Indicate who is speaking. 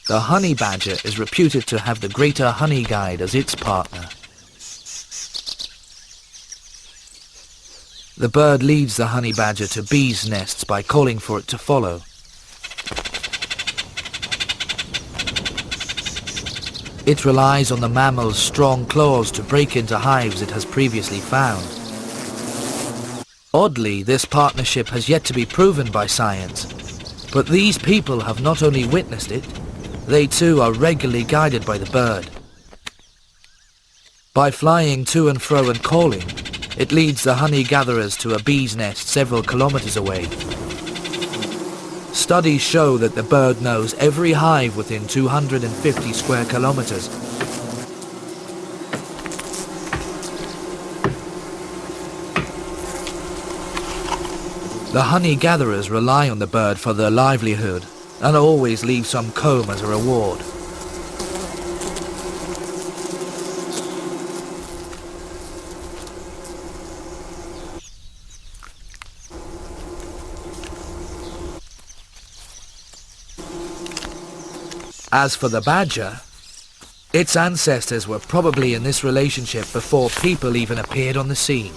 Speaker 1: The honey badger is reputed to have the greater honey guide as its partner. The bird leads the honey badger to bees' nests by calling for it to follow. It relies on the mammal's strong claws to break into hives it has previously found. Oddly, this partnership has yet to be proven by science, but these people have not only witnessed it, they too are regularly guided by the bird. By flying to and fro and calling, it leads the honey gatherers to a bee's nest several kilometers away. Studies show that the bird knows every hive within 250 square kilometers. The honey gatherers rely on the bird for their livelihood and always leave some comb as a reward. As for the badger, its ancestors were probably in this relationship before people even appeared on the scene.